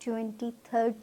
23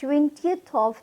20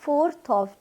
4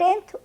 10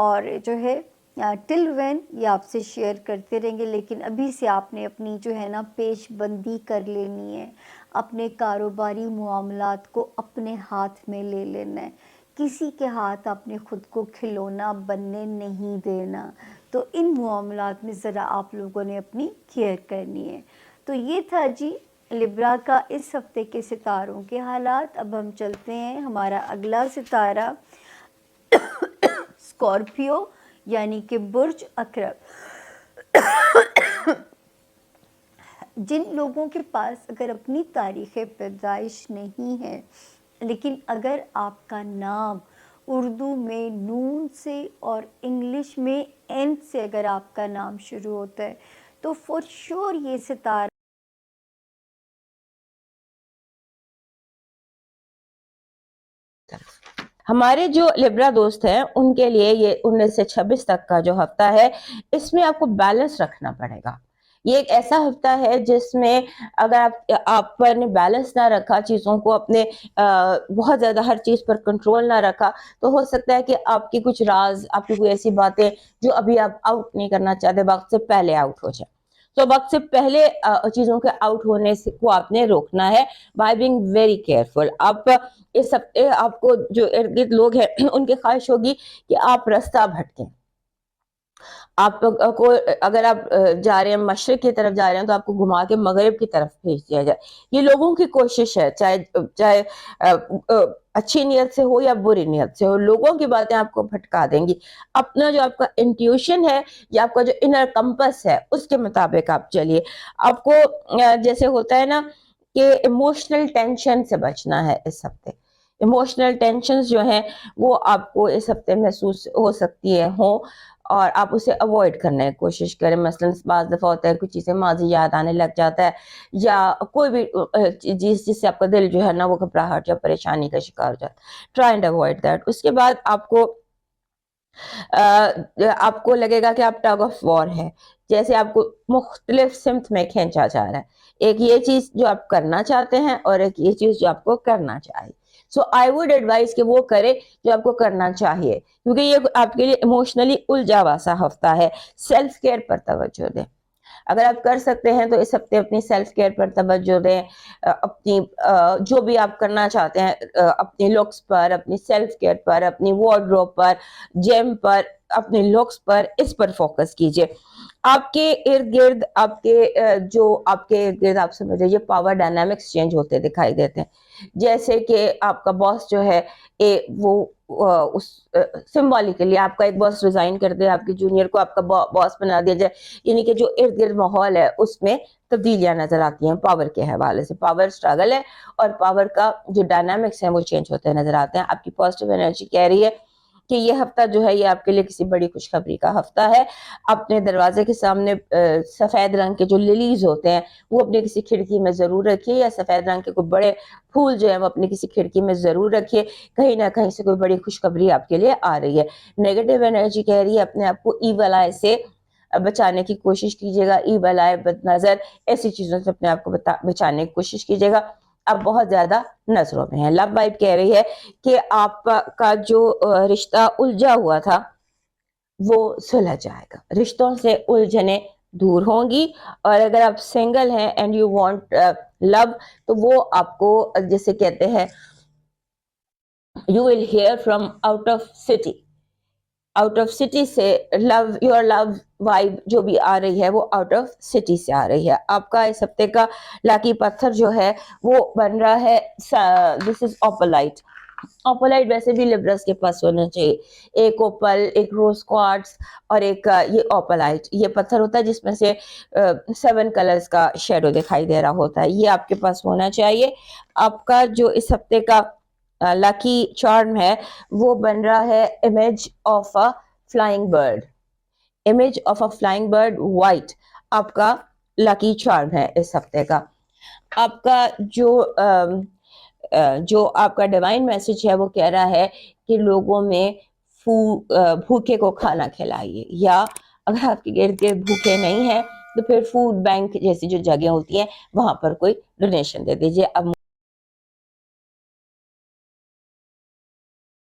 اور جو ہے ٹل وین یہ آپ سے شیئر کرتے رہیں گے، لیکن ابھی سے آپ نے اپنی جو ہے نا پیش بندی کر لینی ہے، اپنے کاروباری معاملات کو اپنے ہاتھ میں لے لینا ہے، کسی کے ہاتھ اپنے خود کو کھلونا بننے نہیں دینا۔ تو ان معاملات میں ذرا آپ لوگوں نے اپنی کیئر کرنی ہے۔ تو یہ تھا جی لبرا کا اس ہفتے کے ستاروں کے حالات۔ اب ہم چلتے ہیں ہمارا اگلا ستارہ اسکارپیو یعنی کہ برج عقرب۔ جن لوگوں کے پاس اگر اپنی تاریخ پیدائش نہیں ہے، لیکن اگر آپ کا نام اردو میں نون سے اور انگلش میں این سے اگر آپ کا نام شروع ہوتا ہے تو فور شور یہ ستارہ ہمارے جو لبرا دوست ہیں ان کے لیے یہ 19 سے 26 تک کا جو ہفتہ ہے، اس میں آپ کو بیلنس رکھنا پڑے گا۔ یہ ایک ایسا ہفتہ ہے جس میں اگر آپ نے بیلنس نہ رکھا، چیزوں کو اپنے بہت زیادہ ہر چیز پر کنٹرول نہ رکھا، تو ہو سکتا ہے کہ آپ کی کچھ راز، آپ کی کوئی ایسی باتیں جو ابھی آپ آؤٹ نہیں کرنا چاہتے، وقت سے پہلے آؤٹ ہو جائیں۔ تو وقت سے پہلے چیزوں کے آؤٹ ہونے کو آپ نے روکنا ہے بائی بینگ ویری کیئرفل۔ آپ اس ہفتے آپ کو جو ارد گرد لوگ ہیں ان کی خواہش ہوگی کہ آپ رستہ بھٹکیں۔ آپ کو اگر آپ جا رہے ہیں مشرق کی طرف جا رہے ہیں تو آپ کو گھما کے مغرب کی طرف بھیج دیا جائے۔ یہ لوگوں کی کوشش ہے، چاہے اچھی نیت سے ہو یا بری نیت سے ہو، لوگوں کی باتیں آپ کو بھٹکا دیں گی۔ اپنا جو آپ کا انٹیوشن ہے یا آپ کا جو انر کمپس ہے اس کے مطابق آپ چلیے۔ آپ کو جیسے ہوتا ہے نا کہ ایموشنل ٹینشن سے بچنا ہے اس ہفتے۔ ایموشنل ٹینشنز جو ہیں وہ آپ کو اس ہفتے محسوس ہو سکتی ہے اور آپ اسے اوائڈ کرنے کی کوشش کریں۔ مثلا بعض دفعہ ہوتا ہے کچھ چیزیں ماضی یاد آنے لگ جاتا ہے، یا کوئی بھی چیز جس سے آپ کا دل جو ہے نا وہ گھبراہٹ یا پریشانی کا شکار ہو جاتا ہے۔ Try and avoid that. اس کے بعد آپ کو لگے گا کہ آپ ٹگ آف وار ہے، جیسے آپ کو مختلف سمت میں کھینچا جا رہا ہے۔ ایک یہ چیز جو آپ کرنا چاہتے ہیں اور ایک یہ چیز جو آپ کو کرنا چاہیے۔ سو آئی ووڈ ایڈوائز کہ وہ کرے جو آپ کو کرنا چاہیے، کیونکہ یہ آپ کے لیے ایموشنلی الجھا ہوا سا ہفتہ ہے۔ سیلف کیئر پر توجہ دیں۔ اگر آپ کر سکتے ہیں تو اس ہفتے اپنی سیلف کیئر پر توجہ دیں۔ اپنی جو بھی آپ کرنا چاہتے ہیں، اپنی لکس پر، اپنی سیلف کیئر پر، اپنی وارڈروب پر، جم پر، اپنے لکس پر، اس پر فوکس کیجئے۔ آپ کے ارد گرد آپ سمجھ لیجیے پاور ڈائنامکس چینج ہوتے دکھائی دیتے ہیں۔ جیسے کہ آپ کا باس جو ہے وہ سمبولیکلی آپ کا ایک باس ریزائن کر دے، آپ کے جونیئر کو آپ کا باس بنا دیا جائے، یعنی کہ جو ارد گرد ماحول ہے اس میں تبدیلیاں نظر آتی ہیں پاور کے حوالے سے۔ پاور اسٹرگل ہے اور پاور کا جو ڈائنامکس ہے وہ چینج ہوتے نظر آتے ہیں۔ آپ کی پازیٹیو انرجی کہہ رہی ہے کہ یہ ہفتہ جو ہے یہ آپ کے لیے کسی بڑی خوشخبری کا ہفتہ ہے۔ اپنے دروازے کے سامنے سفید رنگ کے جو للیز ہوتے ہیں وہ اپنے کسی کھڑکی میں ضرور رکھیے، یا سفید رنگ کے کوئی بڑے پھول جو ہیں وہ اپنی کسی کھڑکی میں ضرور رکھیے۔ کہیں نہ کہیں سے کوئی بڑی خوشخبری آپ کے لیے آ رہی ہے۔ نیگیٹو انرجی کہہ رہی ہے اپنے آپ کو ایول آئی سے بچانے کی کوشش کیجیے گا۔ ایول آئی، بد نظر، ایسی چیزوں سے اپنے آپ کو بچانے کی کوشش کیجیے گا۔ آپ بہت زیادہ نظروں میں ہیں۔ لو وائب کہہ رہی ہے کہ آپ کا جو رشتہ الجھا ہوا تھا وہ سلجھ جائے گا، رشتوں سے الجھنیں دور ہوں گی۔ اور اگر آپ سنگل ہیں اینڈ یو وانٹ لو، تو وہ آپ کو جیسے کہتے ہیں you will hear from out of city۔ Out of city سے یور لو وائب جو بھی آ رہی ہے وہ آؤٹ آف سٹی سے آ رہی ہے۔ آپ کا اس ہفتے کا لاکی پتھر جو ہے وہ بن رہا ہے دس از اوپلائٹ۔ اوپلائٹ ویسے بھی لبرس کے پاس ہونا چاہیے۔ ایک اوپل، ایک روز کوارٹز اور ایک یہ اوپلائٹ، یہ پتھر ہوتا ہے جس میں سے 7 کلرز کا شیڈو دکھائی دے رہا ہوتا ہے، یہ آپ کے پاس ہونا چاہیے۔ آپ کا جو اس ہفتے کا لکی چارم ہے وہ بن رہا ہے image of a flying bird. Image of a flying bird white آپ کا لکی چارم ہے اس ہفتے کا۔ آپ کا جو آپ کا ڈیوائن میسج ہے وہ کہہ رہا ہے کہ لوگوں میں بھوکے کو کھانا کھلائیے، یا اگر آپ کے گرد گرد بھوکے نہیں ہیں تو پھر فوڈ بینک جیسی جو جگہ ہوتی ہیں وہاں پر کوئی ڈونیشن دے دیجیے۔ اب